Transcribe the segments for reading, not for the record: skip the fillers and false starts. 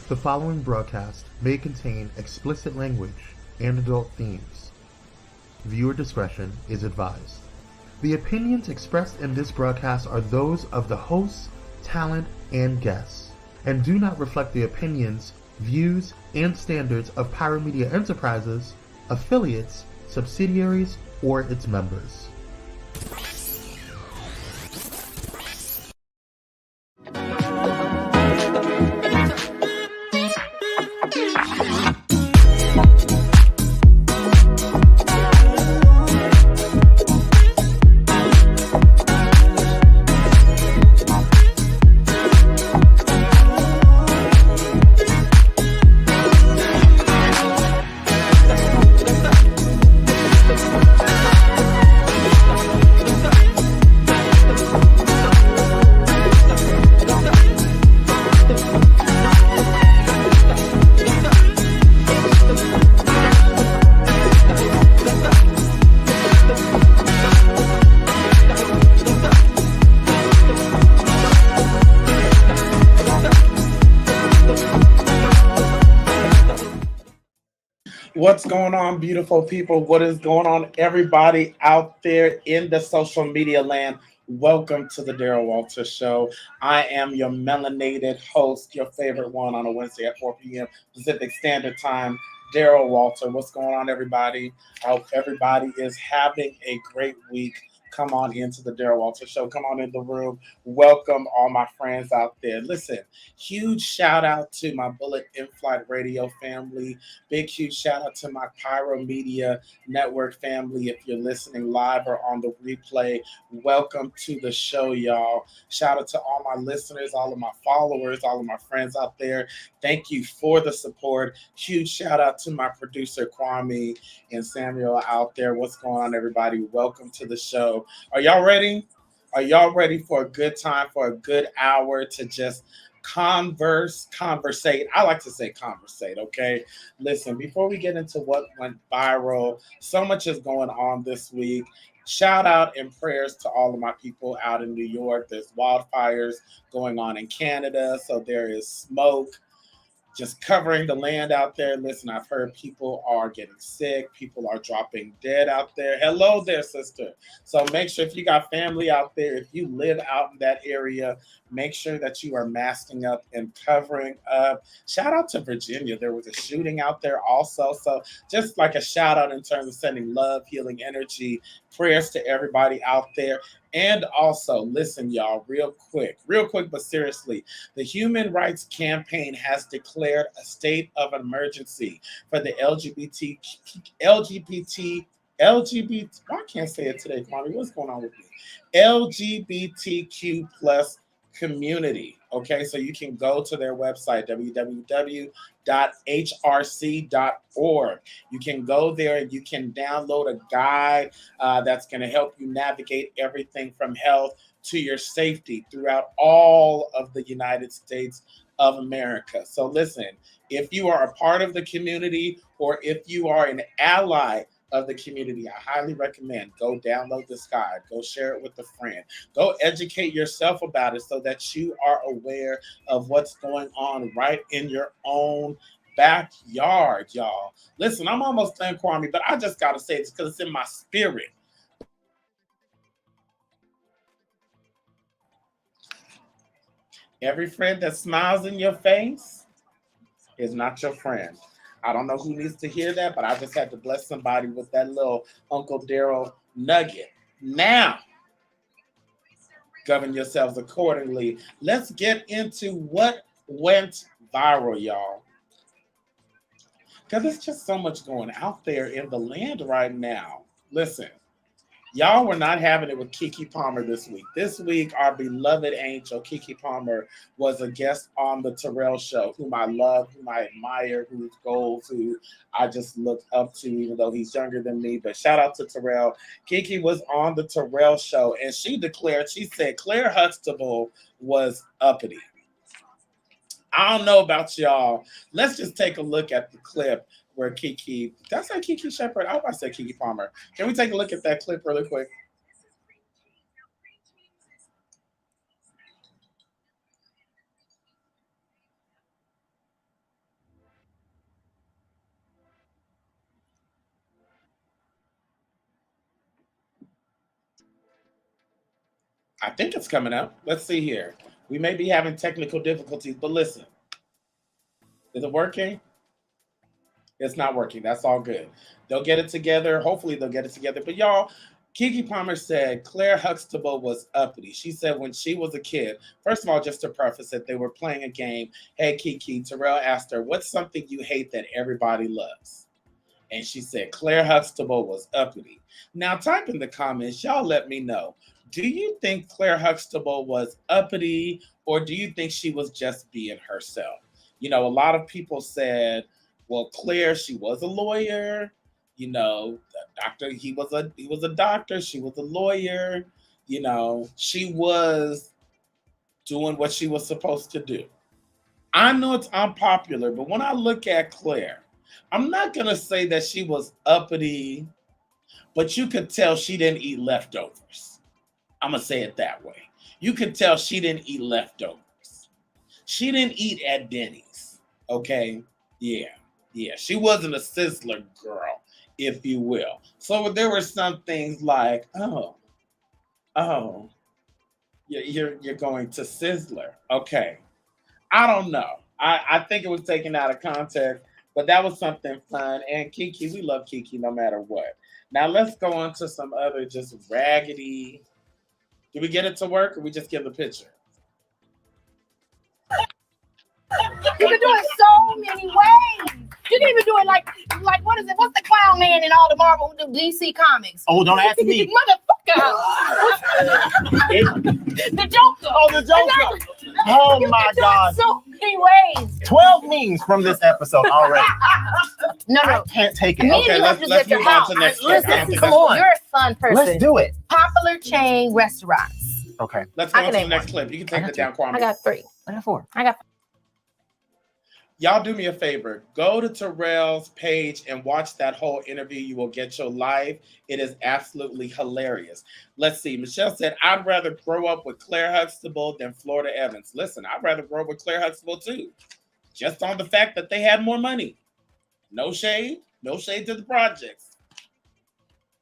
The following broadcast may contain explicit language and adult themes. Viewer discretion is advised. The opinions expressed in this broadcast are those of the hosts, talent, and guests, and do not reflect the opinions, views, and standards of Pyromedia Enterprises, affiliates, subsidiaries, or its members. What's going on, beautiful people? What is going on, everybody out there in the social media land? Welcome to the Daryl Walter Show. I am your melanated host, your favorite one on a Wednesday at 4 p.m. Pacific Standard Time, Daryl Walter. What's going on, everybody? I hope everybody is having a great week. Come on into the Daryl Walter Show. Come on in the room. Welcome all my friends out there. Listen, huge shout out to my Bullet In-Flight Radio family. Big, huge shout out to my Pyromedia Network family. If you're listening live or on the replay, welcome to the show, y'all. Shout out to all my listeners, all of my followers, all of my friends out there. Thank you for the support. Huge shout out to my producer, Kwame and Samuel out there. What's going on, everybody? Welcome to the show. Are y'all ready? Are y'all ready for a good time, for a good hour to just conversate? I like to say conversate, okay? Listen, before we get into what went viral, so much is going on this week. Shout out and prayers to all of my people out in New York. There's wildfires going on in Canada, so there is smoke just covering the land out there. Listen, I've heard people are getting sick. People are dropping dead out there. Hello there, sister. So make sure if you got family out there, if you live out in that area, make sure that you are masking up and covering up. Shout out to Virginia. There was a shooting out there also. So just like a shout out in terms of sending love, healing energy, prayers to everybody out there. And also, listen, y'all, real quick, but seriously, the Human Rights Campaign has declared a state of emergency for the LGBT, I can't say it today, Kwame. What's going on with me? LGBTQ plus community. Okay, so you can go to their website, www.hrc.org. You can go there and you can download a guide that's going to help you navigate everything from health to your safety throughout all of the United States of America. So listen, if you are a part of the community or if you are an ally of the community, I highly recommend go download this guide, go share it with a friend, go educate yourself about it so that you are aware of what's going on right in your own backyard, y'all. Listen, I'm almost done, Kwame, but I just got to say this because it's in my spirit. Every friend that smiles in your face is not your friend. I don't know who needs to hear that, but I just had to bless somebody with that little Uncle Daryl nugget. Now, govern yourselves accordingly. Let's get into what went viral, y'all. Because there's just so much going out there in the land right now. Listen, y'all were not having it with Keke Palmer this week. This week, our beloved angel, Keke Palmer, was a guest on the Terrell Show, whom I love, whom I admire, whose goals, who I just look up to, even though he's younger than me. But shout out to Terrell. Keke was on the Terrell Show, and she said Claire Huxtable was uppity. I don't know about y'all. Let's just take a look at the clip where Keke, did I say Keke Shepherd? I hope I said Keke Palmer. Can we take a look at that clip really quick? I think it's coming up. Let's see here. We may be having technical difficulties, but listen. Is it working? It's not working. That's all good. They'll get it together. Hopefully they'll get it together. But y'all, Keke Palmer said Claire Huxtable was uppity. She said when she was a kid, first of all, just to preface it, they were playing a game. Hey, Keke, Terrell asked her, what's something you hate that everybody loves? And she said Claire Huxtable was uppity. Now type in the comments, y'all let me know. Do you think Claire Huxtable was uppity, or do you think she was just being herself? You know, a lot of people said, well, Claire, she was a lawyer. You know, the doctor, he was a doctor, she was a lawyer. You know, she was doing what she was supposed to do. I know it's unpopular, but when I look at Claire, I'm not going to say that she was uppity, but you could tell she didn't eat leftovers. I'm going to say it that way. You could tell she didn't eat leftovers. She didn't eat at Denny's. Okay? Yeah. She wasn't a Sizzler girl, if you will. So there were some things like, oh, you're going to Sizzler. Okay. I don't know. I think it was taken out of context, but that was something fun. And Keke, we love Keke no matter what. Now let's go on to some other just raggedy. Did we get it to work, or we just give the picture? You can do it so many ways. You can even do it like what is it? What's the clown man in all the Marvel DC comics? Oh, don't ask me. Motherfucker. The Joker. Oh, the Joker. Oh my God. So many ways. 12 memes from this episode already. No. I can't take it. Okay, let's move on to next. Listen, come on. You're a fun person. Let's do it. Popular chain restaurants. Okay. Let's go on to the next clip. You can take it down, Kwame. I got 3. I got 4. Y'all do me a favor. Go to Terrell's page and watch that whole interview. You will get your life. It is absolutely hilarious. Let's see. Michelle said, I'd rather grow up with Claire Huxtable than Florida Evans. Listen, I'd rather grow up with Claire Huxtable too. Just on the fact that they had more money. No shade. No shade to the projects.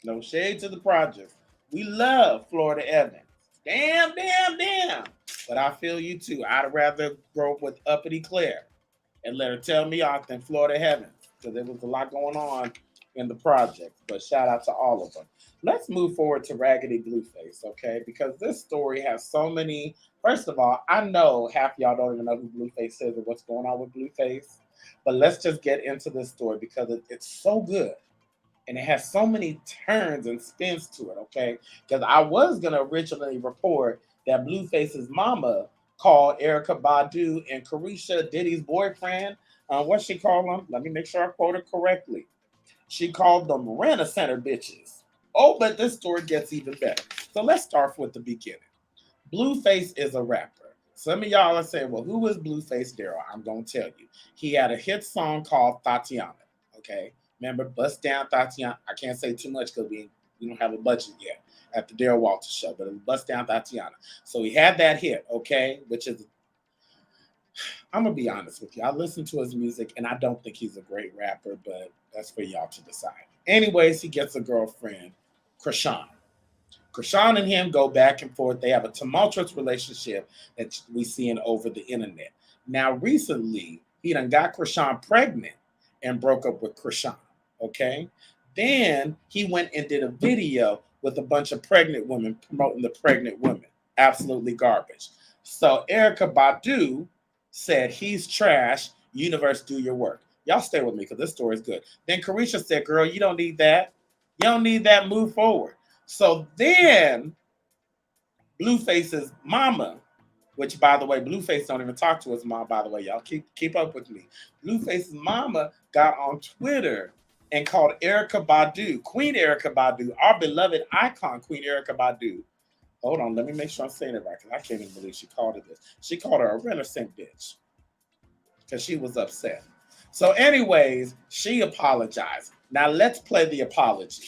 No shade to the projects. We love Florida Evans. Damn. But I feel you too. I'd rather grow up with uppity Claire and let her tell me off than Florida Heaven, because there was a lot going on in the project. But shout out to all of them. Let's move forward to Raggedy Blueface, okay? Because this story has so many. First of all, I know half of y'all don't even know who Blueface is or what's going on with Blueface. But let's just get into this story because it's so good. And it has so many turns and spins to it, okay? Because I was going to originally report that Blueface's mama called Erykah Badu and Carisha Diddy's boyfriend. What she called them? Let me make sure I quote it correctly. She called them Marana Center bitches. Oh, but this story gets even better. So let's start with the beginning. Blueface is a rapper. Some of y'all are saying, well, who is Blueface Daryl? I'm going to tell you. He had a hit song called Tatiana, okay? Remember, Bust Down Tatiana. I can't say too much because we don't have a budget yet at the Daryl Walter Show, but it was Bust Down Tatiana. So he had that hit, okay, which is, I'm going to be honest with you. I listen to his music, and I don't think he's a great rapper, but that's for y'all to decide. Anyways, he gets a girlfriend, Krishan. Krishan and him go back and forth. They have a tumultuous relationship that we seeing over the internet. Now, recently, he done got Krishan pregnant and broke up with Krishan, okay? Then he went and did a video with a bunch of pregnant women promoting the pregnant women. Absolutely garbage. So Erykah Badu said, he's trash. Universe, do your work. Y'all stay with me because this story is good. Then Carisha said, girl, you don't need that. You don't need that. Move forward. So then Blueface's mama, which, by the way, Blueface don't even talk to his mom, by the way. Y'all keep up with me. Blueface's mama got on Twitter and called Erykah Badu, Queen Erykah Badu, our beloved icon, Queen Erykah Badu. Hold on, let me make sure I'm saying it right, because I can't even believe she called her this. She called her a reticent bitch because she was upset. So anyways, she apologized. Now let's play the apology.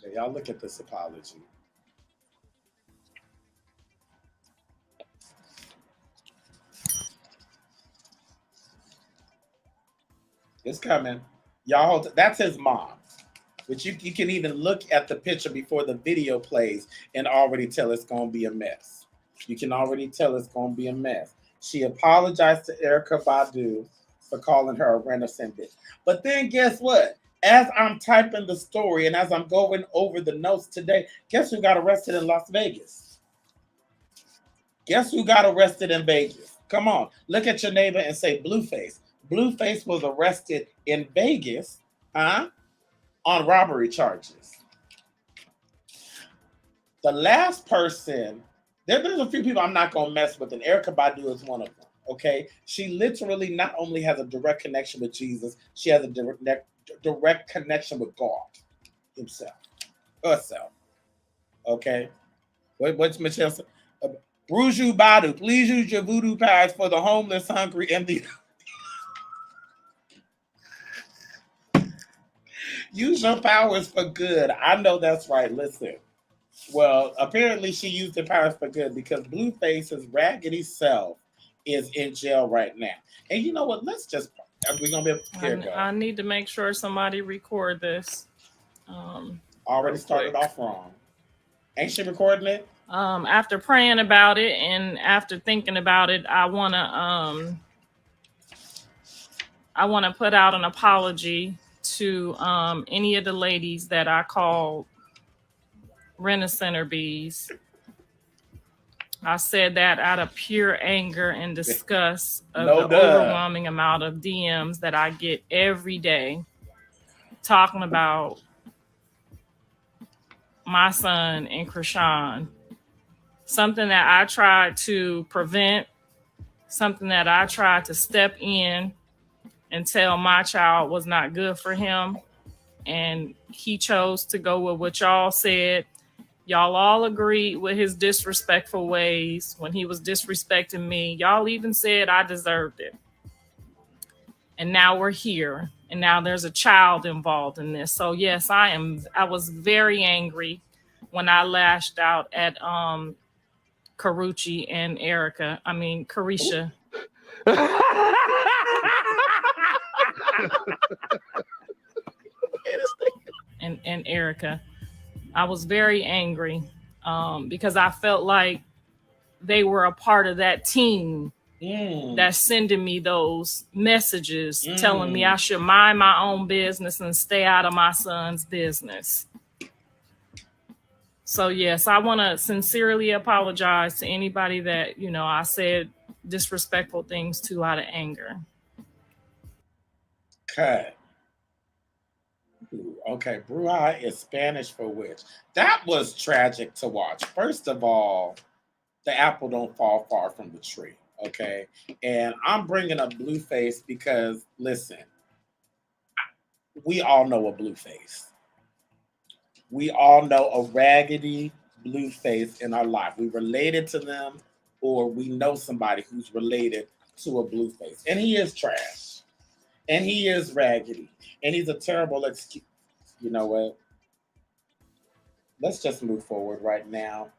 Okay, y'all look at this apology. It's coming. Y'all, that's his mom. Which you can even look at the picture before the video plays and already tell it's going to be a mess. You can already tell it's going to be a mess. She apologized to Erykah Badu for calling her a renaissance bitch. But then guess what? As I'm typing the story and as I'm going over the notes today, guess who got arrested in Las Vegas? Guess who got arrested in Vegas? Come on, look at your neighbor and say Blueface. Blueface was arrested in Vegas, huh? On robbery charges. The last person, there's a few people I'm not going to mess with, and Erykah Badu is one of them, okay? She literally not only has a direct connection with Jesus, she has a direct connection with God himself, herself, okay? What's Michelle say? Bruju Badu, please use your voodoo powers for the homeless, hungry, and the... Use your powers for good. I know that's right. Listen. Well, apparently she used the powers for good because Blueface's raggedy self is in jail right now. And you know what? Let's just... We're going to be able to... I need to make sure somebody record this. Already started off wrong. Ain't she recording it? After praying about it and after thinking about it, I want to put out an apology to any of the ladies that I call Renaissance bees. I said that out of pure anger and disgust of the overwhelming amount of DMs that I get every day talking about my son and Krishan. Something that I tried to prevent, something that I tried to step in and tell my child was not good for him. And he chose to go with what y'all said. Y'all all agreed with his disrespectful ways when he was disrespecting me. Y'all even said I deserved it. And now we're here. And now there's a child involved in this. So yes, I was very angry when I lashed out at Karuchi and Carisha. and Erykah. I was very angry because I felt like they were a part of that team that's sending me those messages telling me I should mind my own business and stay out of my son's business. So yes, I want to sincerely apologize to anybody that, I said disrespectful things to out of anger. Okay. Okay, Bruja is Spanish for witch. That was tragic to watch. First of all, the apple don't fall far from the tree, okay? And I'm bringing up Blueface because, listen, we all know a Blueface. We all know a raggedy Blueface in our life. We related to them or we know somebody who's related to a Blueface. And he is trash. And he is raggedy. And he's a terrible excuse. You know what? Let's just move forward right now.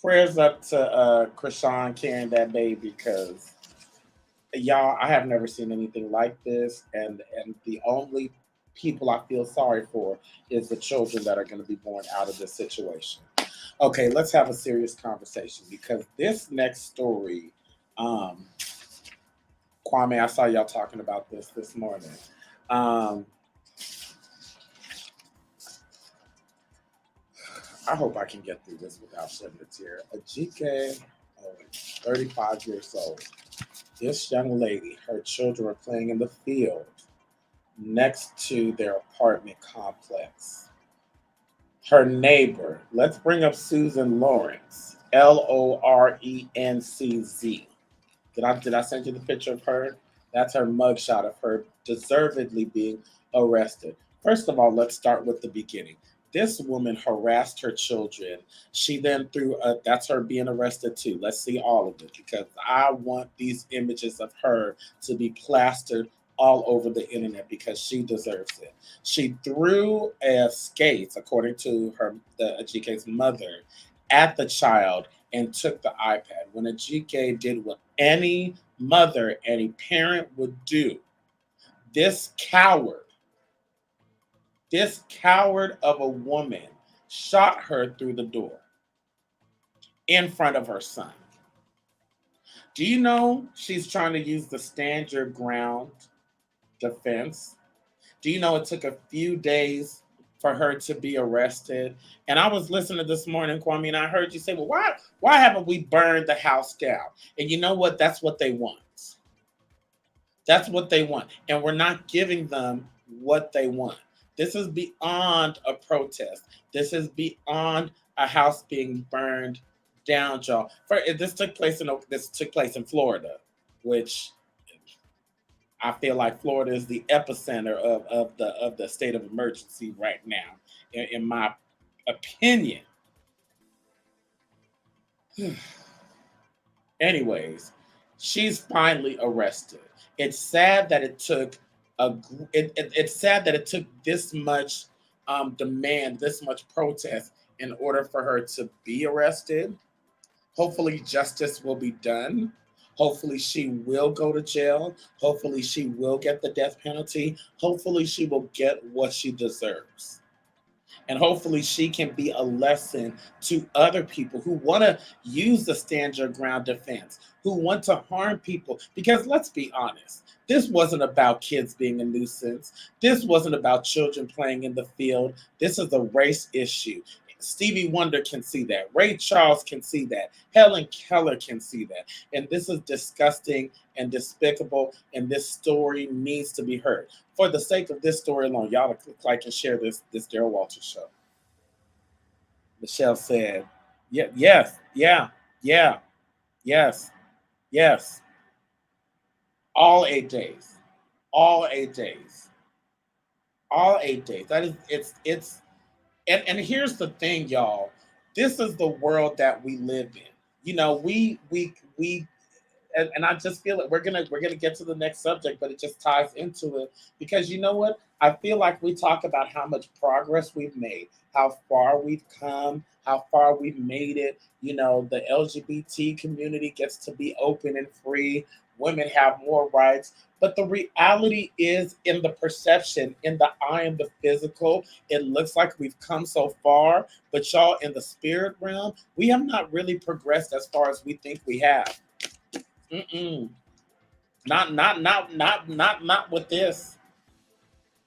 Prayers up to Krishan carrying that baby because y'all, I have never seen anything like this. And the only people I feel sorry for is the children that are going to be born out of this situation. Okay, let's have a serious conversation because this next story, Kwame, I saw y'all talking about this morning. I hope I can get through this without shedding a tear. Ajike, 35 years old. This young lady, her children were playing in the field next to their apartment complex. Her neighbor, let's bring up Susan Lawrence, Lorencz. Did I send you the picture of her? That's her mugshot of her deservedly being arrested. First of all, let's start with the beginning. This woman harassed her children. She then that's her being arrested too. Let's see all of it because I want these images of her to be plastered all over the internet because she deserves it. She threw skates, according to the Ajike's mother, at the child and took the iPad. When Ajike did what any mother, any parent would do, this coward of a woman shot her through the door in front of her son. Do you know she's trying to use the stand your ground defense? Do you know it took a few days for her to be arrested? And I was listening this morning, Kwame, and I heard you say, well, why haven't we burned the house down? And you know what? That's what they want. That's what they want. And we're not giving them what they want. This is beyond a protest. This is beyond a house being burned down, y'all. This took place in Florida, which I feel like Florida is the epicenter of the state of emergency right now, in my opinion. Anyways, she's finally arrested. It's sad that it took this much demand, this much protest in order for her to be arrested. Hopefully justice will be done. Hopefully she will go to jail. Hopefully she will get the death penalty. Hopefully she will get what she deserves. And hopefully she can be a lesson to other people who want to use the stand your ground defense, who want to harm people. Because let's be honest, this wasn't about kids being a nuisance. This wasn't about children playing in the field. This is a race issue. Stevie Wonder can see that. Ray Charles can see that. Helen Keller can see that. And this is disgusting and despicable, and this story needs to be heard. For the sake of this story alone, y'all click like and share this Daryl Walters show. Michelle said, yes. All 8 days. All 8 days. All 8 days. That is, it's. And here's the thing, y'all. This is the world that we live in. You know, we and I just feel it. We're gonna get to the next subject, but it just ties into it because you know what? I feel like we talk about how much progress we've made, how far we've come, how far we've made it. You know, the LGBT community gets to be open and free. Women have more rights. But the reality is in the perception, in the eye and the physical, it looks like we've come so far. But y'all, in the spirit realm, we have not really progressed as far as we think we have. Not with this.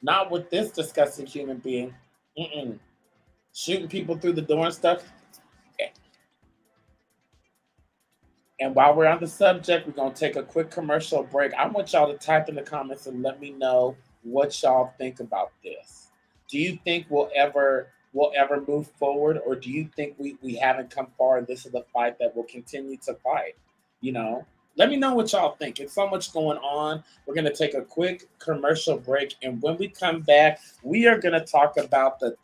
Not with this disgusting human being. Shooting people through the door and stuff. And while we're on the subject, we're going to take a quick commercial break. I want y'all to type in the comments and let me know what y'all think about this. Do you think we'll ever move forward, or do you think we haven't come far and this is a fight that we'll continue to fight? You know, let me know what y'all think. It's so much going on. We're going to take a quick commercial break. And when we come back, we are going to talk about the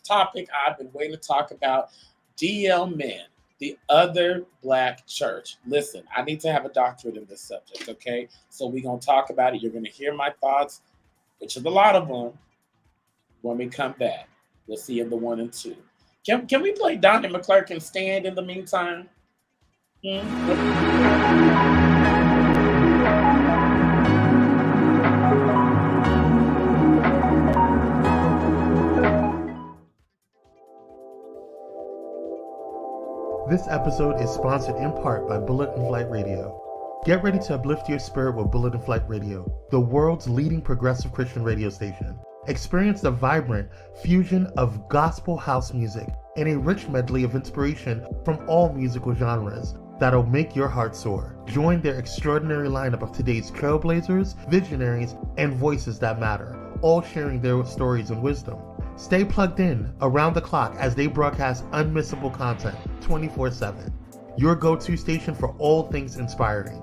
topic I've been waiting to talk about, DL men. The other Black church. Listen, I need to have a doctorate in this subject, okay? So we're going to talk about it. You're going to hear my thoughts, which is a lot of them, when we come back. We'll see you in the 1 and 2. Can we play Donnie McClurkin Stand in the meantime? This episode is sponsored in part by Bullet and Flight Radio. Get ready to uplift your spirit with Bullet and Flight Radio, the world's leading progressive Christian radio station. Experience the vibrant fusion of gospel house music and a rich medley of inspiration from all musical genres that'll make your heart soar. Join their extraordinary lineup of today's trailblazers, visionaries, and voices that matter, all sharing their stories and wisdom. Stay plugged in around the clock as they broadcast unmissable content 24/7. Your go-to station for all things inspiring.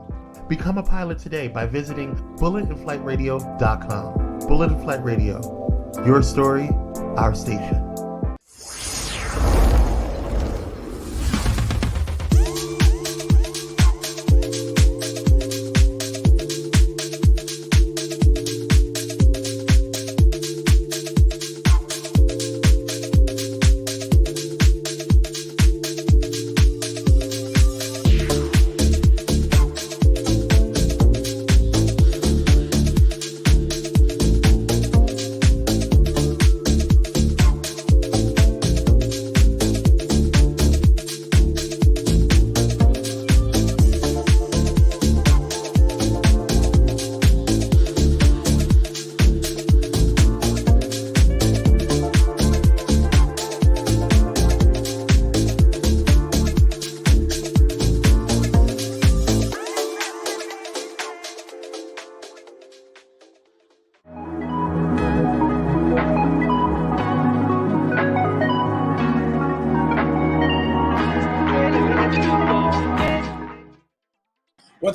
Become a pilot today by visiting bulletandflightradio.com. Bullet and Flight Radio. Your story, our station.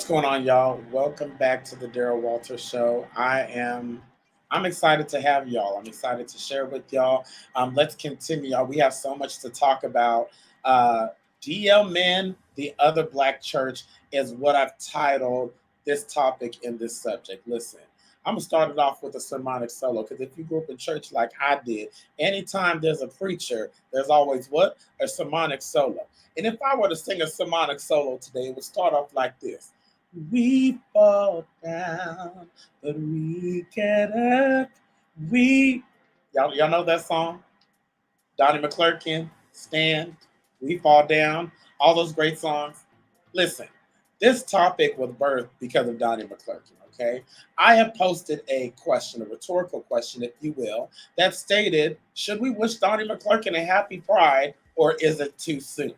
going on, y'all? Welcome back to the Daryl Walters Show. I'm excited to have y'all. I'm excited to share with y'all. Let's continue, y'all. We have so much to talk about. DL Men, the Other Black Church, is what I've titled this topic in this subject. Listen, I'm gonna start it off with a sermonic solo, because if you grew up in church like I did, anytime there's a preacher, there's always what? A sermonic solo. And if I were to sing a sermonic solo today, it would start off like this. We fall down, but we get up. Y'all know that song? Donnie McClurkin, Stand, We Fall Down, all those great songs. Listen, this topic was birthed because of Donnie McClurkin, okay? I have posted a question, a rhetorical question, if you will, that stated, should we wish Donnie McClurkin a happy Pride, or is it too soon?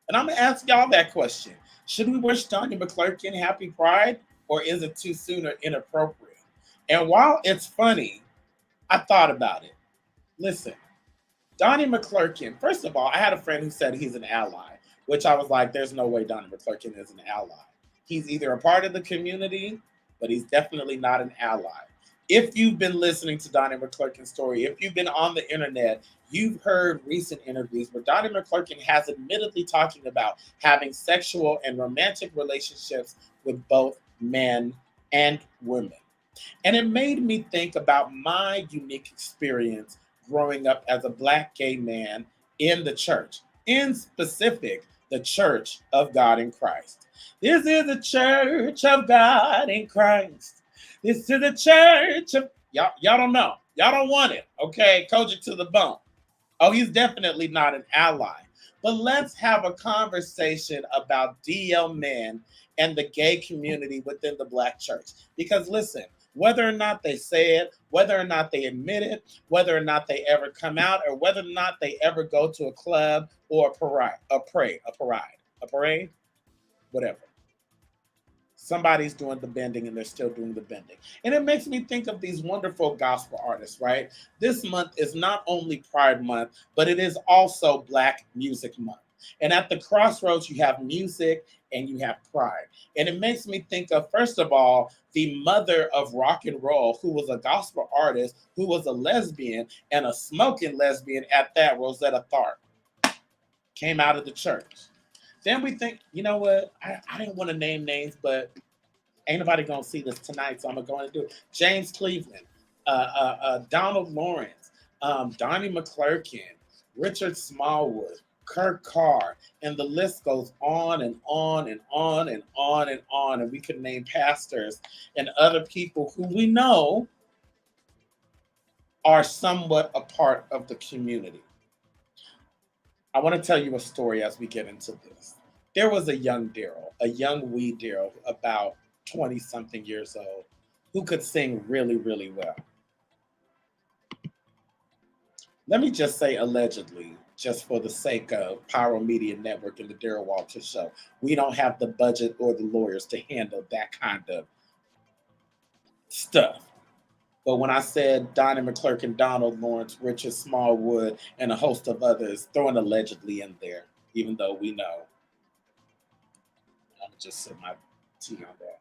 And I'm gonna ask y'all that question. Should we wish Donnie McClurkin happy Pride, or is it too soon or inappropriate? And while it's funny, I thought about it. Listen, Donnie McClurkin, first of all, I had a friend who said he's an ally, which I was like, there's no way Donnie McClurkin is an ally. He's either a part of the community, but he's definitely not an ally. If you've been listening to Donnie McClurkin's story, if you've been on the internet, you've heard recent interviews where Donnie McClurkin has admittedly talking about having sexual and romantic relationships with both men and women. And it made me think about my unique experience growing up as a Black gay man in the church, in specific, the Church of God in Christ. This is the Church of God in Christ. This is the church of, y'all don't know. Y'all don't want it, okay? Coach it to the bone. Oh, he's definitely not an ally. But let's have a conversation about DL men and the gay community within the Black church. Because listen, whether or not they say it, whether or not they admit it, whether or not they ever come out, or whether or not they ever go to a club or a parade, whatever. Somebody's doing the bending and they're still doing the bending. And it makes me think of these wonderful gospel artists, right? This month is not only Pride Month, but it is also Black Music Month. And at the crossroads, you have music and you have pride. And it makes me think of, first of all, the mother of rock and roll, who was a gospel artist, who was a lesbian, and a smoking lesbian at that, Rosetta Tharpe, came out of the church. Then we think, you know what? I didn't want to name names, but ain't nobody gonna see this tonight, so I'm gonna go and do it. James Cleveland, Donald Lawrence, Donnie McClurkin, Richard Smallwood, Kirk Carr, and the list goes on and on and on and on and on. And we could name pastors and other people who we know are somewhat a part of the community. I want to tell you a story as we get into this. There was a young Daryl, a young wee Daryl, about 20-something years old, who could sing really, really well. Let me just say allegedly, just for the sake of Pyromedianetwork and the Daryl Walters Show. We don't have the budget or the lawyers to handle that kind of stuff. But when I said Donnie McClurkin, Donald Lawrence, Richard Smallwood, and a host of others, throwing allegedly in there, even though we know. I'm just set my tea on that.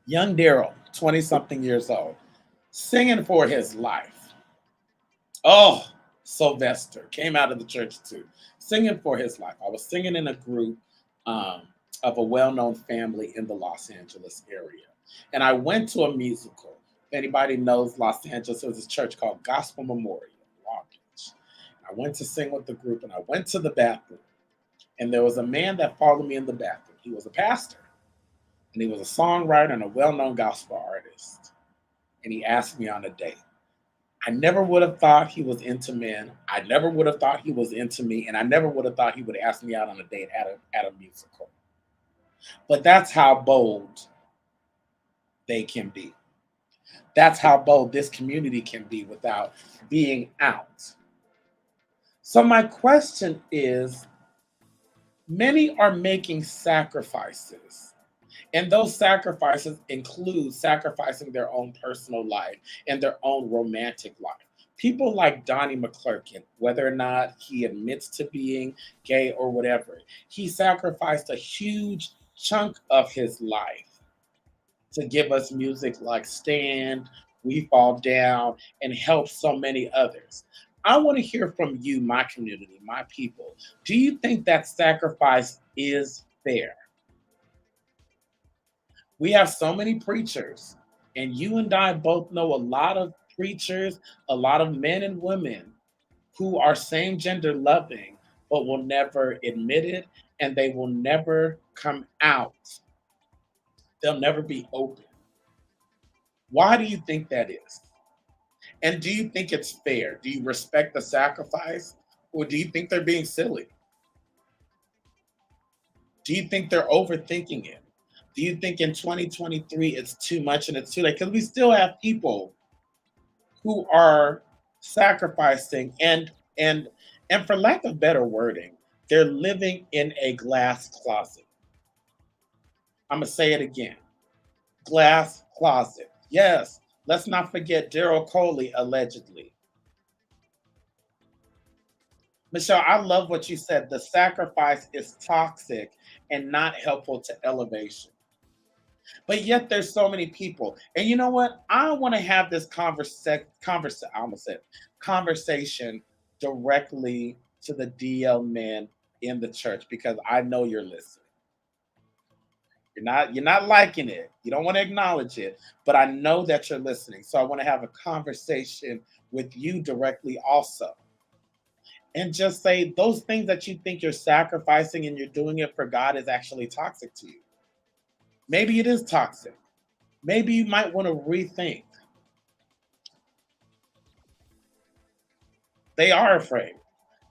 Young Daryl, 20-something years old, singing for his life. Oh, Sylvester came out of the church too, singing for his life. I was singing in a group of a well-known family in the Los Angeles area. And I went to a musical. If anybody knows Los Angeles, there was a church called Gospel Memorial in Long Beach. I went to sing with the group, and I went to the bathroom. And there was a man that followed me in the bathroom. He was a pastor, and he was a songwriter and a well-known gospel artist. And he asked me on a date. I never would have thought he was into men. I never would have thought he was into me. And I never would have thought he would ask me out on a date at a musical. But that's how bold they can be. That's how bold this community can be without being out. So my question is, many are making sacrifices. And those sacrifices include sacrificing their own personal life and their own romantic life. People like Donnie McClurkin, whether or not he admits to being gay or whatever, he sacrificed a huge chunk of his life to give us music like Stand, We Fall Down, and help so many others. I want to hear from you, my community, my people. Do you think that sacrifice is fair? We have so many preachers, and you and I both know a lot of preachers, a lot of men and women who are same gender loving, but will never admit it and they will never come out. They'll never be open. Why do you think that is? And do you think it's fair? Do you respect the sacrifice? Or do you think they're being silly? Do you think they're overthinking it? Do you think in 2023 it's too much and it's too late? Because we still have people who are sacrificing and for lack of better wording, they're living in a glass closet. I'm gonna say it again. Glass closet. Yes, let's not forget Daryl Coley allegedly. Michelle, I love what you said. The sacrifice is toxic and not helpful to elevation. But yet there's so many people. And you know what? I want to have this conversation directly to the DL men in the church because I know you're listening. You're not liking it. You don't want to acknowledge it, but I know that you're listening. So I want to have a conversation with you directly also. And just say those things that you think you're sacrificing and you're doing it for God is actually toxic to you. Maybe it is toxic. Maybe you might want to rethink. They are afraid.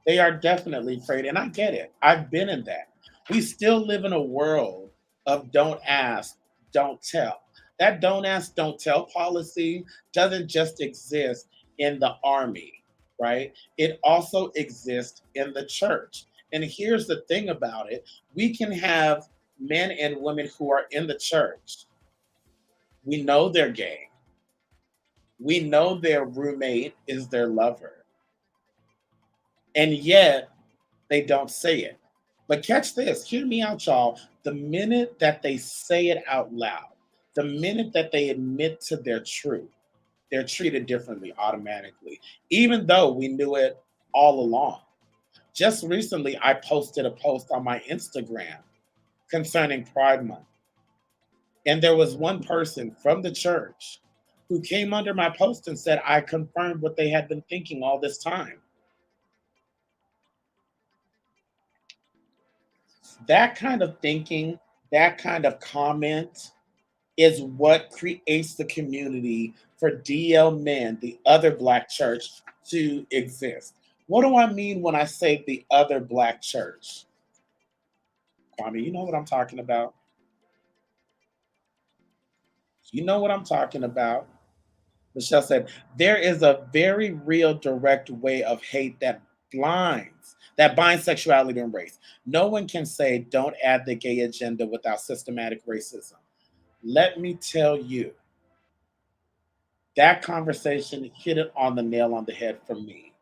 They are definitely afraid. And I get it. I've been in that. We still live in a world of don't ask, don't tell. That don't ask, don't tell policy doesn't just exist in the army, right? It also exists in the church. And here's the thing about it, we can have men and women who are in the church. We know they're gay. We know their roommate is their lover. And yet they don't say it. But catch this, hear me out, y'all. The minute that they say it out loud, the minute that they admit to their truth, they're treated differently automatically, even though we knew it all along. Just recently, I posted a post on my Instagram concerning Pride Month. And there was one person from the church who came under my post and said, I confirmed what they had been thinking all this time. That kind of thinking, that kind of comment is what creates the community for DL men, the other Black church, to exist. What do I mean when I say the other Black church? Kwame, you know what I'm talking about? You know what I'm talking about. Michelle said, there is a very real direct way of hate that binds sexuality and race. No one can say, don't add the gay agenda without systematic racism. Let me tell you, that conversation hit it on the nail on the head for me.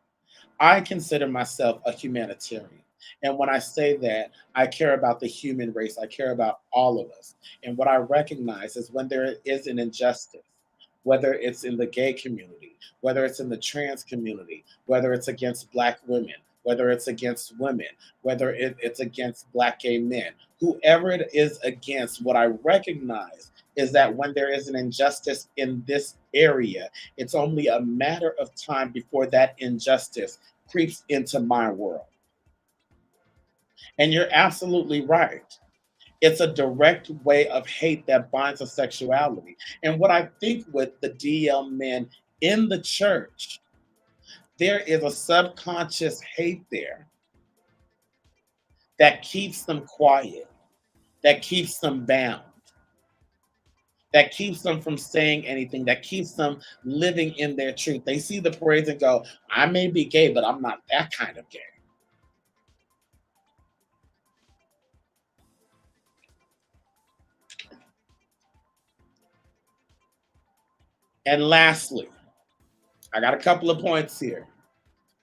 I consider myself a humanitarian. And when I say that, I care about the human race. I care about all of us. And what I recognize is when there is an injustice, whether it's in the gay community, whether it's in the trans community, whether it's against Black women, whether it's against women, whether it's against Black gay men, whoever it is against, what I recognize is that when there is an injustice in this area, it's only a matter of time before that injustice creeps into my world. And you're absolutely right. It's a direct way of hate that binds us sexuality. And what I think with the DL men in the church, there is a subconscious hate there that keeps them quiet, that keeps them bound, that keeps them from saying anything, that keeps them living in their truth. They see the parades and go, I may be gay, but I'm not that kind of gay. And lastly, I got a couple of points here.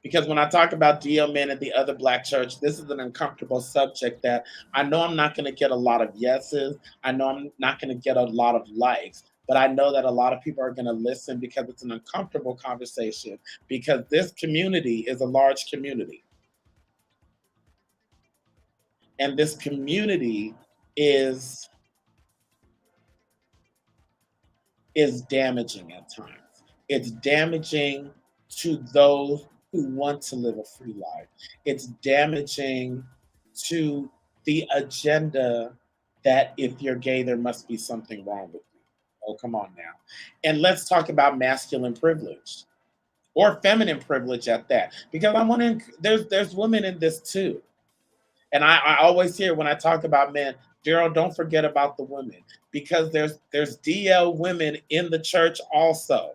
Because when I talk about DL men at the other Black church, this is an uncomfortable subject that I know I'm not going to get a lot of yeses. I know I'm not going to get a lot of likes, but I know that a lot of people are going to listen because it's an uncomfortable conversation, because this community is a large community. And this community is damaging at times. It's damaging to those who want to live a free life. It's damaging to the agenda that if you're gay, there must be something wrong with you. Oh, come on now. And let's talk about masculine privilege or feminine privilege at that, because I want to, there's women in this too. And I always hear when I talk about men, Daryl, don't forget about the women, because there's DL women in the church also.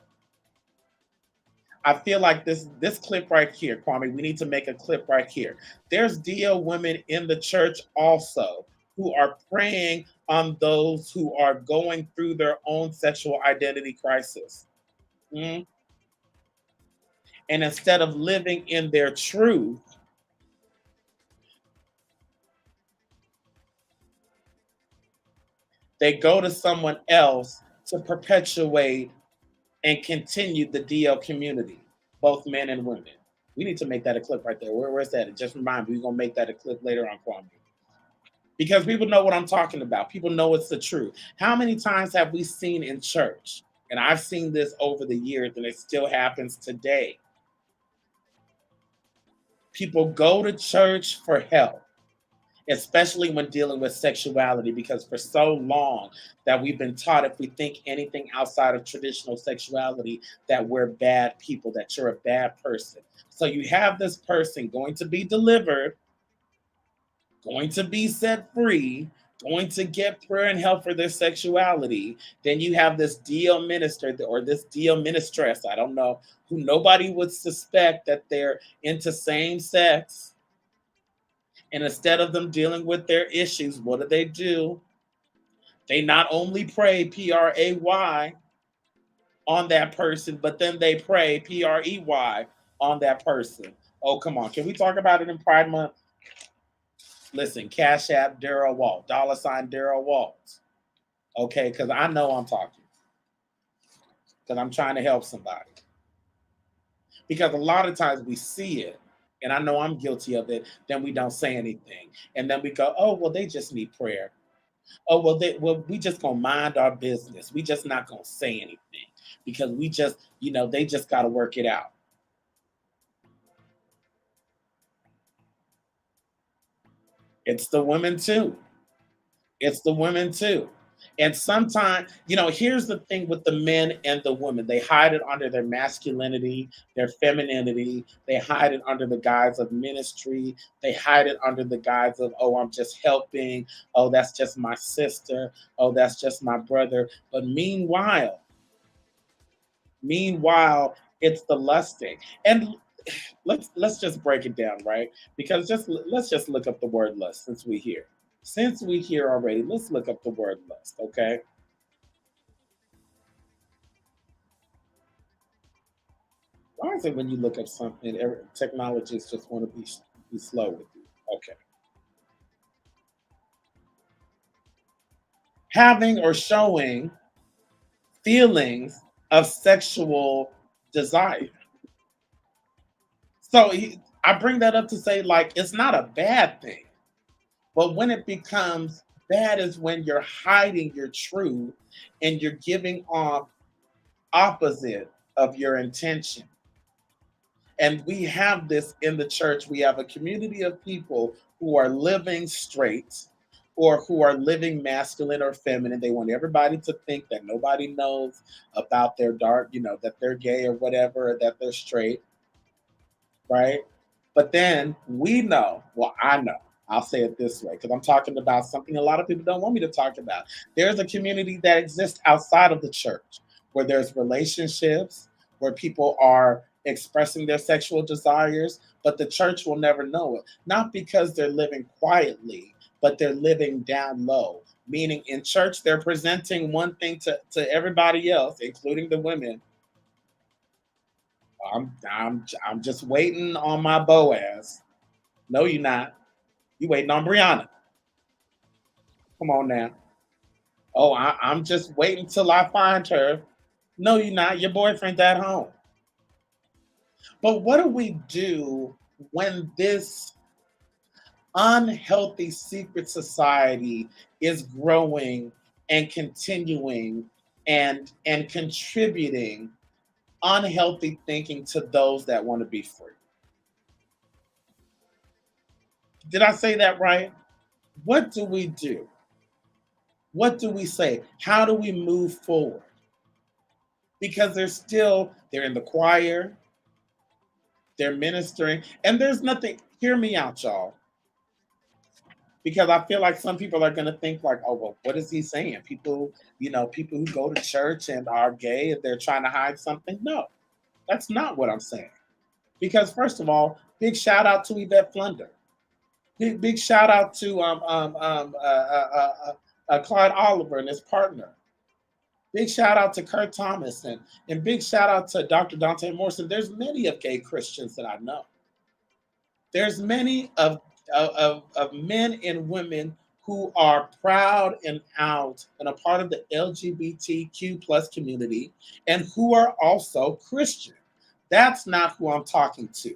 I feel like this clip right here, Kwame, we need to make a clip right here. There's DL women in the church also who are preying on those who are going through their own sexual identity crisis. And instead of living in their truth, they go to someone else to perpetuate and continue the DL community, both men and women. We need to make that a clip right there. Where's that? Just remind me, we're going to make that a clip later on, Kwame. Because people know what I'm talking about. People know it's the truth. How many times have we seen in church, and I've seen this over the years, and it still happens today, people go to church for help, especially when dealing with sexuality, because for so long that we've been taught if we think anything outside of traditional sexuality, that we're bad people, that you're a bad person. So you have this person going to be delivered, going to be set free, going to get prayer and help for their sexuality. Then you have this DL minister or this DL ministress, I don't know, who nobody would suspect that they're into same sex. And instead of them dealing with their issues, what do? They not only pray PRAY on that person, but then they pray PREY on that person. Oh, come on. Can we talk about it in Pride Month? Listen, Cash App Daryl Walt, $ Daryl Walt. Okay, because I know I'm talking. Because I'm trying to help somebody. Because a lot of times we see it, and I know I'm guilty of it, then we don't say anything. And then we go, oh, well, they just need prayer. Oh, well, we just gonna mind our business. We just not gonna say anything because we just, they just gotta work it out. It's the women too. It's the women too. And sometimes, here's the thing with the men and the women. They hide it under their masculinity, their femininity. They hide it under the guise of ministry. They hide it under the guise of, oh, I'm just helping. Oh, that's just my sister. Oh, that's just my brother. But meanwhile, it's the lusting. And let's just break it down, right? Because let's just look up the word lust since we're here. Since we're here already, let's look up the word lust, okay? Why is it when you look up something, technologists just want to be slow with you? Okay. Having or showing feelings of sexual desire. So I bring that up to say, it's not a bad thing. But when it becomes bad is when you're hiding your truth and you're giving off opposite of your intention. And we have this in the church. We have a community of people who are living straight or who are living masculine or feminine. They want everybody to think that nobody knows about their dark, that they're gay or whatever, or that they're straight, right? But then we know, well, I know. I'll say it this way, because I'm talking about something a lot of people don't want me to talk about. There's a community that exists outside of the church where there's relationships, where people are expressing their sexual desires, but the church will never know it. Not because they're living quietly, but they're living down low. Meaning in church, they're presenting one thing to everybody else, including the women. I'm just waiting on my Boaz. No, you're not. You waiting on Brianna. Come on now. Oh, I'm just waiting till I find her. No, you're not. Your boyfriend's at home. But what do we do when this unhealthy secret society is growing and continuing and contributing unhealthy thinking to those that want to be free? Did I say that right? What do we do? What do we say? How do we move forward? Because they're in the choir, they're ministering, and there's nothing, hear me out, y'all. Because I feel like some people are going to think like, oh, well, what is he saying? People who go to church and are gay, and they're trying to hide something. No, that's not what I'm saying. Because first of all, big shout out to Yvette Flunder. Big shout out to Clyde Oliver and his partner. Big shout out to Kurt Thomas and big shout out to Dr. Dante Morrison. There's many of gay Christians that I know. There's many of men and women who are proud and out and a part of the LGBTQ plus community and who are also Christian. That's not who I'm talking to.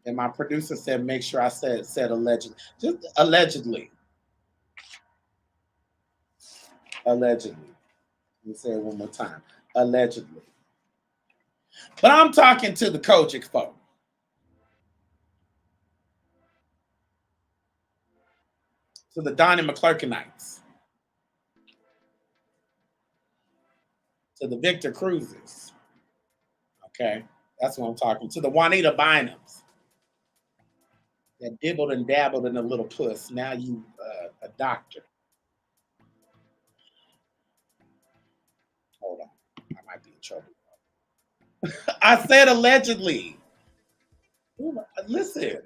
And my producer said, make sure I said allegedly. Just allegedly. Allegedly. Let me say it one more time. Allegedly. But I'm talking to the Kojic folk. To the Donnie McClurkinites. To the Victor Cruzes. Okay? That's what I'm talking to. The Juanita Bynums. That dibbled and dabbled in a little puss. Now you a doctor. Hold on. I might be in trouble. I said allegedly. Listen.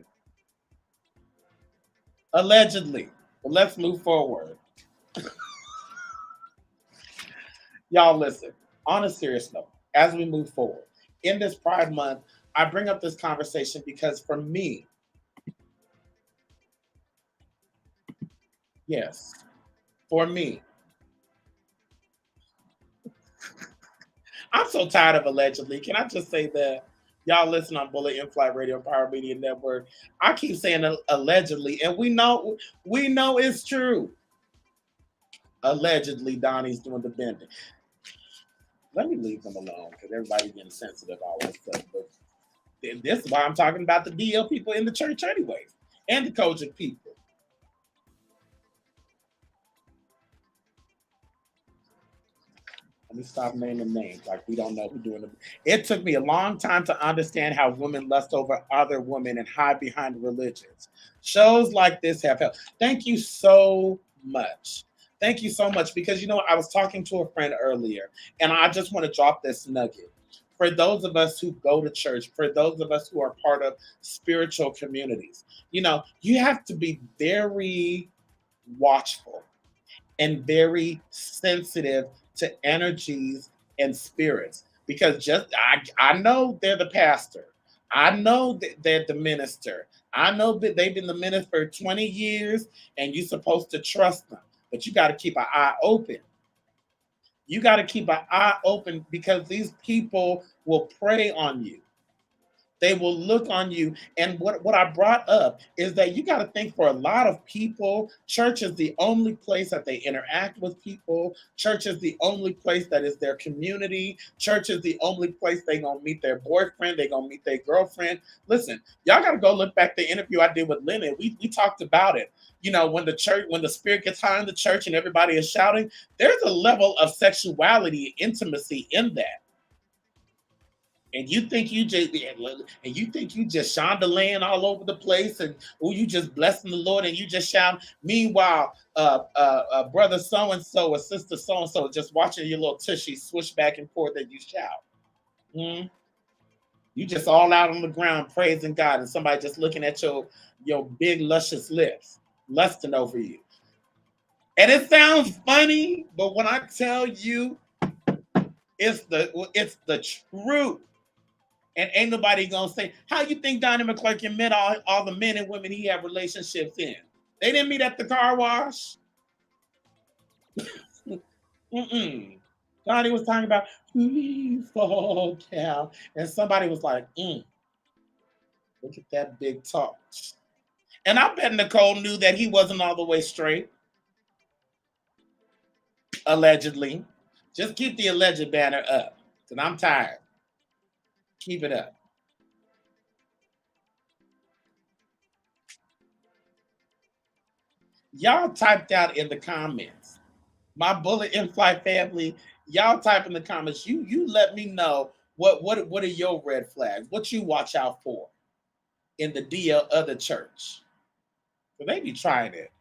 Allegedly. But let's move forward. Y'all listen. On a serious note, as we move forward, in this Pride Month, I bring up this conversation because for me, yes, for me, I'm so tired of allegedly. Can I just say that? Y'all listen on Bullet In-Flight Radio, Power Media Network. I keep saying allegedly, and we know it's true. Allegedly, Donnie's doing the bending. Let me leave them alone because everybody's getting sensitive all this stuff. But this is why I'm talking about the DL people in the church anyways, and the Kojic people. Let me stop naming names like we don't know who's doing it. It took me a long time to understand how women lust over other women and hide behind religions. Shows like this have helped. Thank you so much. Thank you so much because, I was talking to a friend earlier, and I just want to drop this nugget. For those of us who go to church, for those of us who are part of spiritual communities, you have to be very watchful and very sensitive to energies and spirits, because I know they're the pastor. I know that they're the minister. I know that they've been the minister for 20 years and you're supposed to trust them, but you got to keep an eye open. You got to keep an eye open because these people will prey on you. They will look on you. And what I brought up is that you got to think for a lot of people, church is the only place that they interact with people. Church is the only place that is their community. Church is the only place they're going to meet their boyfriend. They're going to meet their girlfriend. Listen, y'all got to go look back the interview I did with Lennon. We talked about it. When the spirit gets high in the church and everybody is shouting, there's a level of sexuality, intimacy in that. And you think you just chandeliering all over the place, and you just blessing the Lord, and you just shout. Meanwhile, brother so and so or sister so and so just watching your little tushy swish back and forth as you shout. You just all out on the ground praising God, and somebody just looking at your big luscious lips, lusting over you. And it sounds funny, but when I tell you, it's the truth. And ain't nobody gonna say, how you think Donnie McClurkin met all the men and women he had relationships in? They didn't meet at the car wash. Mm-mm. Donnie was talking about, please fall down. And somebody was like, look at that big talk. And I bet Nicole knew that he wasn't all the way straight. Allegedly. Just keep the alleged banner up. Because I'm tired. Keep it up. Y'all typed out in the comments. My bullet in flight family, y'all type in the comments. You let me know what are your red flags? What you watch out for in the DL of the church. So they be trying it.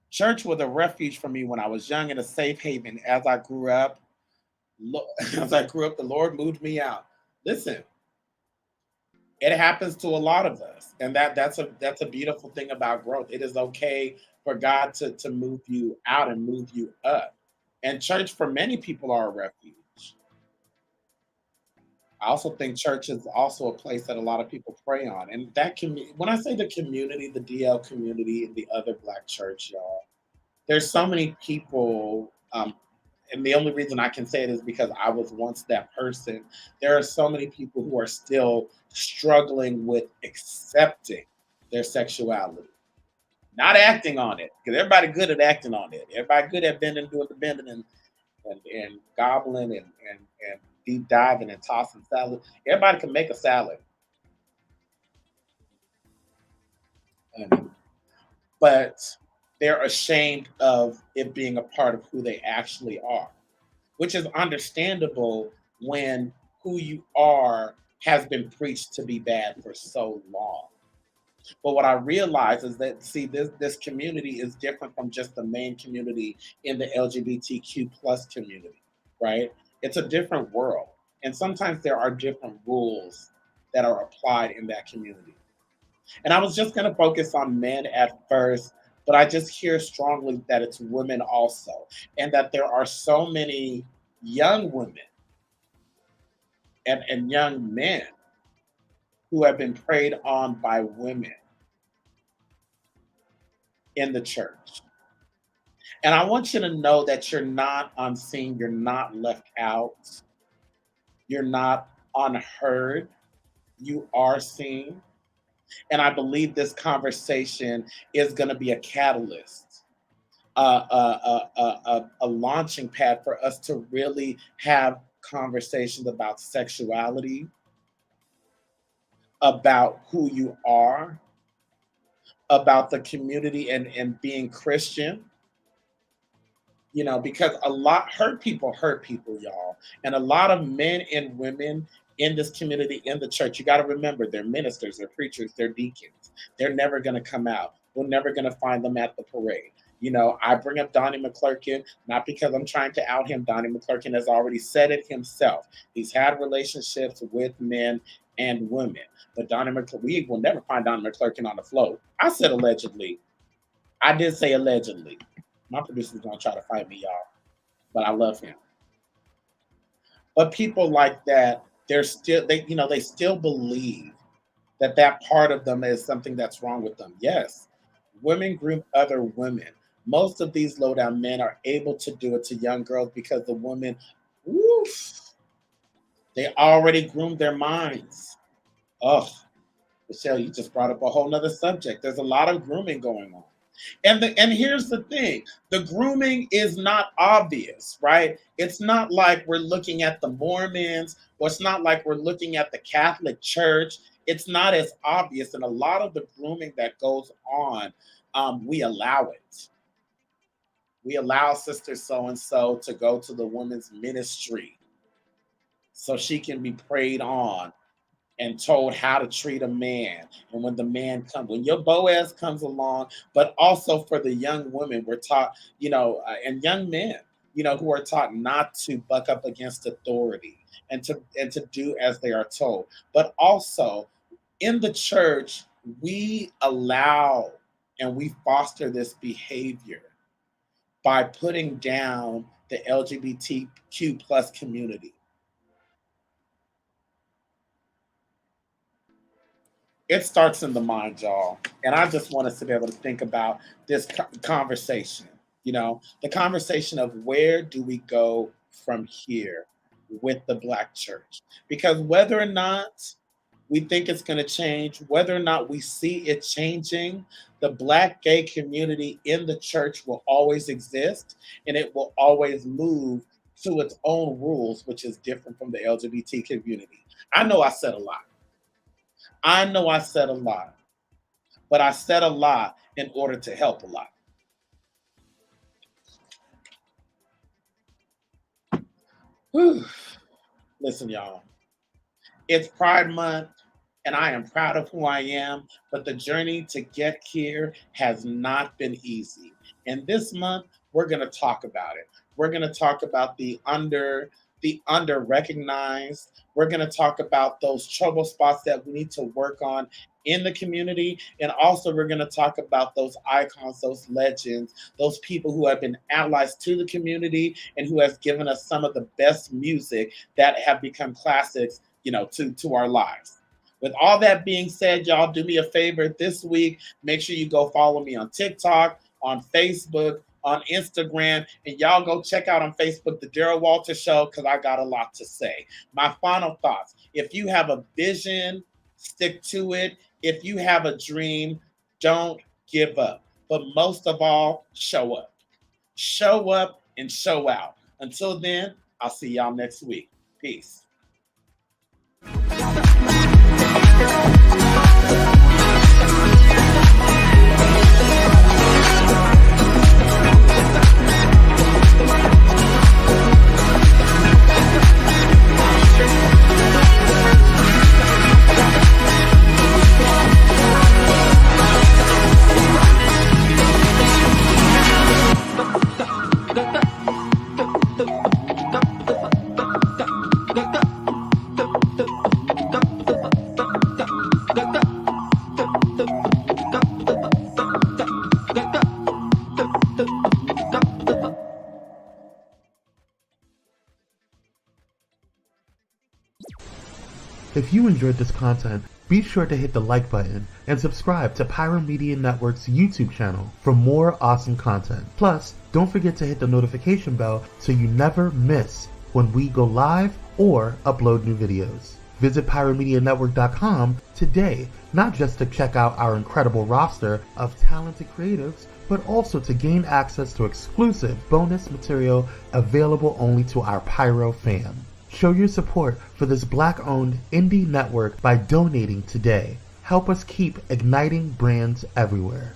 Church was a refuge for me when I was young and a safe haven. As I grew up, the Lord moved me out. Listen, it happens to a lot of us, and that's a beautiful thing about growth. It is okay for God to move you out and move you up. And church for many people are a refuge. I also think church is also a place that a lot of people pray on. And that when I say the community, the DL community and the other Black church, y'all, there's so many people, and the only reason I can say it is because I was once that person. There are so many people who are still struggling with accepting their sexuality, not acting on it. Because everybody good at acting on it. Everybody good at bending, doing the bending, and gobbling and deep diving and tossing salad. Everybody can make a salad. But they're ashamed of it being a part of who they actually are, which is understandable when who you are has been preached to be bad for so long. But what I realize is that, see, this community is different from just the main community in the LGBTQ plus community, right? It's a different world. And sometimes there are different rules that are applied in that community. And I was just going to focus on men at first, but I just hear strongly that it's women also, and that there are so many young women and young men who have been preyed on by women in the church. And I want you to know that you're not unseen, you're not left out, you're not unheard, you are seen. And I believe this conversation is going to be a catalyst, a launching pad for us to really have conversations about sexuality, about who you are, about the community and being Christian. You know, because a lot hurt people, y'all. And a lot of men and women in this community, in the church, you got to remember, they're ministers, they're preachers, they're deacons. They're never going to come out. We're never going to find them at the parade. You know, I bring up Donnie McClurkin, not because I'm trying to out him. Donnie McClurkin has already said it himself. He's had relationships with men and women. But Donnie McClurkin, we will never find Donnie McClurkin on the float. I said allegedly. I did say allegedly. My producer's gonna try to fight me, y'all, but I love him. But people like that, they still believe that part of them is something that's wrong with them. Yes, women groom other women. Most of these low down men are able to do it to young girls because the women, they already groomed their minds. Oh, Michelle, you just brought up a whole nother subject. There's a lot of grooming going on. And here's the thing, the grooming is not obvious, right? It's not like we're looking at the Mormons, or it's not like we're looking at the Catholic Church. It's not as obvious. And a lot of the grooming that goes on, we allow it. We allow Sister so-and-so to go to the women's ministry so she can be preyed on and told how to treat a man. And when the man comes, when your Boaz comes along, but also for the young women, we're taught, and young men, who are taught not to buck up against authority and to do as they are told. But also in the church, we allow and we foster this behavior by putting down the LGBTQ plus community. It starts in the mind, y'all. And I just want us to be able to think about this conversation, the conversation of where do we go from here with the Black church? Because whether or not we think it's going to change, whether or not we see it changing, the Black gay community in the church will always exist, and it will always move to its own rules, which is different from the LGBT community. I know I said a lot, but I said a lot in order to help a lot. Whew. Listen, y'all, it's Pride Month, and I am proud of who I am, but the journey to get here has not been easy. And this month, we're going to talk about it. We're going to talk about the under-recognized. We're going to talk about those trouble spots that we need to work on in the community. And also we're going to talk about those icons, those legends, those people who have been allies to the community and who has given us some of the best music that have become classics, to our lives. With all that being said, y'all, do me a favor this week. Make sure you go follow me on TikTok, on Facebook, on Instagram, and y'all go check out on Facebook the Daryl Walter Show, because I got a lot to say. My final thoughts: if you have a vision, stick to it. If you have a dream, don't give up. But most of all, show up. Show up and show out. Until then, I'll see y'all next week. Peace. If you enjoyed this content, be sure to hit the like button and subscribe to Pyromedia Network's YouTube channel for more awesome content. Plus, don't forget to hit the notification bell so you never miss when we go live or upload new videos. Visit pyromedianetwork.com today, not just to check out our incredible roster of talented creatives, but also to gain access to exclusive bonus material available only to our Pyro fam. Show your support for this Black-owned indie network by donating today. Help us keep igniting brands everywhere.